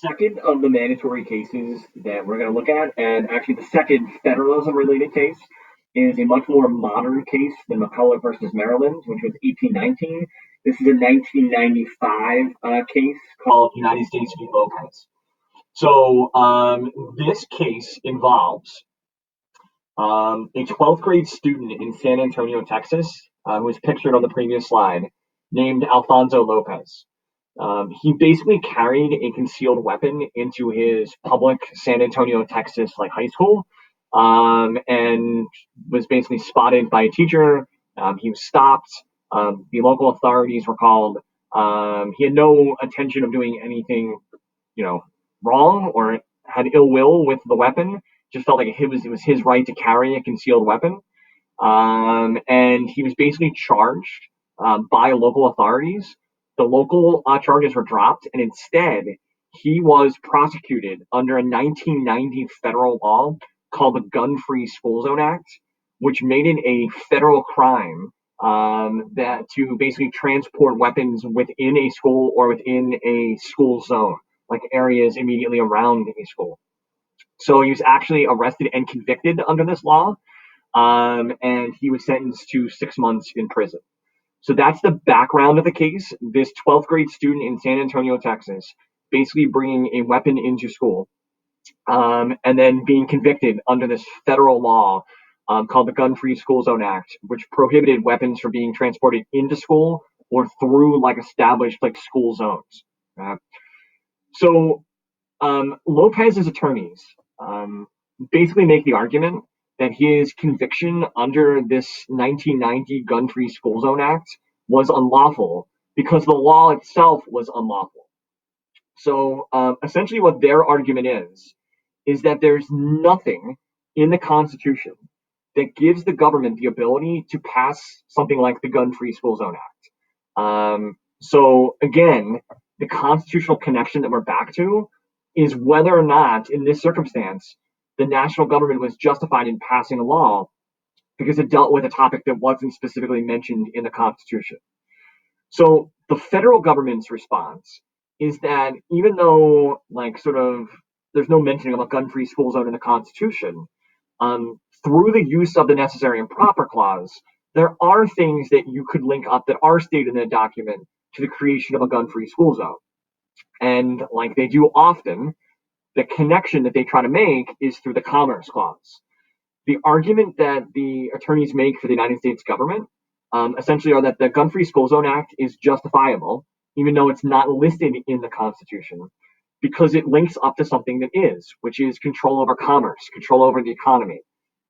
second of the mandatory cases that we're going to look at, and actually the second federalism related case, is a much more modern case than McCulloch versus Maryland, which was 1819. This is a 1995 case called United States v. Lopez. This case involves a 12th grade student in San Antonio, Texas, who was pictured on the previous slide, named Alfonso Lopez. He basically carried a concealed weapon into his public San Antonio, Texas, high school, and was basically spotted by a teacher. He was stopped. The local authorities were called. He had no intention of doing anything, wrong or had ill will with the weapon. Just felt like it was his right to carry a concealed weapon, and he was basically charged by local authorities. The local charges were dropped, and instead he was prosecuted under a 1990 federal law called the Gun-Free School Zone Act, which made it a federal crime that to basically transport weapons within a school or within a school zone, like areas immediately around a school. So he was actually arrested and convicted under this law, and he was sentenced to 6 months in prison. So that's the background of the case. This 12th grade student in San Antonio, Texas, basically bringing a weapon into school, and then being convicted under this federal law called the Gun-Free School Zone Act, which prohibited weapons from being transported into school or through established school zones. So Lopez's attorneys basically make the argument that his conviction under this 1990 Gun-Free School Zone Act was unlawful because the law itself was unlawful. So essentially what their argument is that there's nothing in the Constitution that gives the government the ability to pass something like the Gun-Free School Zone Act. So again, the constitutional connection that we're back to is whether or not, in this circumstance, the national government was justified in passing a law because it dealt with a topic that wasn't specifically mentioned in the Constitution. So the federal government's response is that even though, there's no mentioning of a gun-free school zone in the Constitution, through the use of the necessary and proper clause, there are things that you could link up that are stated in the document to the creation of a gun-free school zone. And like they do often, the connection that they try to make is through the Commerce Clause. The argument that the attorneys make for the United States government essentially are that the Gun-Free School Zone Act is justifiable, even though it's not listed in the Constitution, because it links up to something that is, which is control over commerce, control over the economy.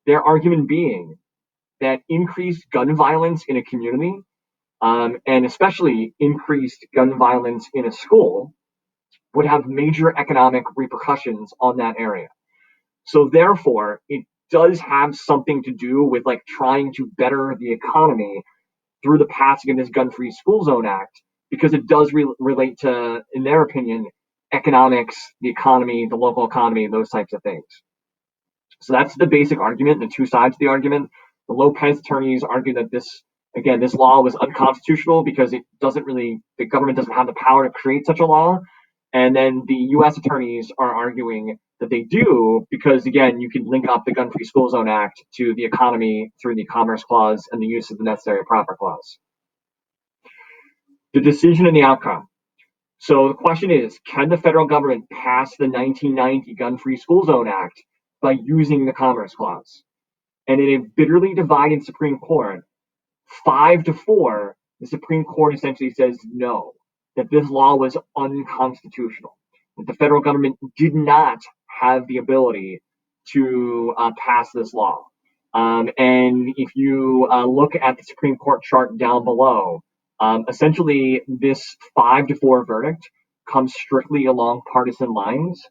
Their argument being that increased gun violence in a community, and especially increased gun violence in a school, would have major economic repercussions on that area. So therefore, it does have something to do with trying to better the economy through the passing of this Gun-Free School Zone Act, because it does relate to, in their opinion, economics, the economy, the local economy, those types of things. So that's the basic argument, the two sides of the argument. The Lopez attorneys argue that this law was unconstitutional because the government doesn't have the power to create such a law. And then the U.S. attorneys are arguing that they do because, again, you can link up the Gun-Free School Zone Act to the economy through the Commerce Clause and the use of the necessary and proper clause. The decision and the outcome. So the question is, can the federal government pass the 1990 Gun-Free School Zone Act by using the Commerce Clause? And in a bitterly divided Supreme Court, 5-4, the Supreme Court essentially says no, that this law was unconstitutional, that the federal government did not have the ability to pass this law. And if you look at the Supreme Court chart down below, essentially this 5-4 verdict comes strictly along partisan lines.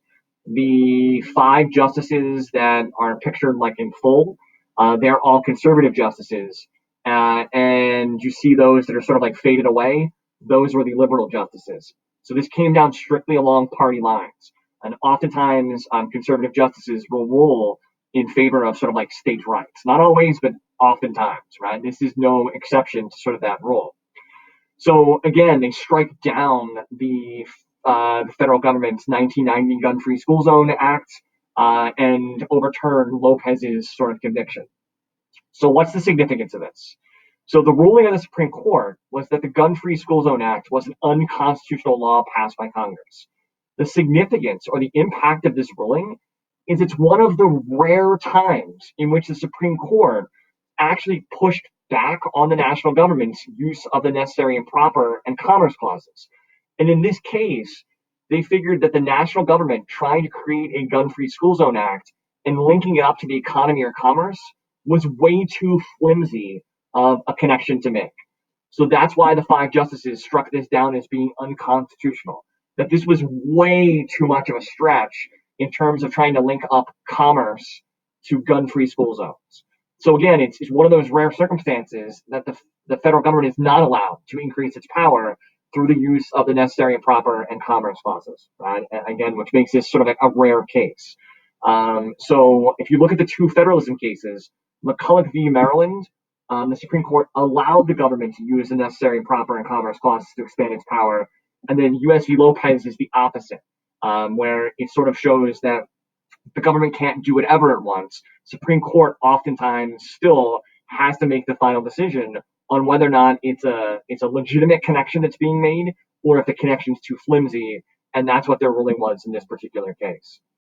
The 5 justices that are pictured in full, they're all conservative justices. And you see those that are sort of faded away. Those were the liberal justices. So this came down strictly along party lines. And oftentimes, conservative justices will rule in favor of sort of states' rights. Not always, but oftentimes, right? This is no exception to sort of that rule. So again, they strike down the the federal government's 1990 Gun-Free School Zone Act and overturn Lopez's sort of conviction. So, what's the significance of this? So, the ruling of the Supreme Court was that the Gun Free School Zone Act was an unconstitutional law passed by Congress. The significance or the impact of this ruling is it's one of the rare times in which the Supreme Court actually pushed back on the national government's use of the necessary and proper and commerce clauses. And in this case, they figured that the national government trying to create a gun free school zone act and linking it up to the economy or commerce was way too flimsy of a connection to make. So that's why the five justices struck this down as being unconstitutional. That this was way too much of a stretch in terms of trying to link up commerce to gun free school zones. So again, it's one of those rare circumstances that the federal government is not allowed to increase its power through the use of the necessary and proper and commerce clauses, right? Again, which makes this sort of a rare case. So if you look at the two federalism cases, McCulloch v. Maryland, the Supreme Court allowed the government to use the necessary and proper and commerce clauses to expand its power. And then US v. Lopez is the opposite, where it sort of shows that the government can't do whatever it wants. Supreme Court oftentimes still has to make the final decision on whether or not it's a legitimate connection that's being made or if the connection's too flimsy, and that's what their ruling was in this particular case.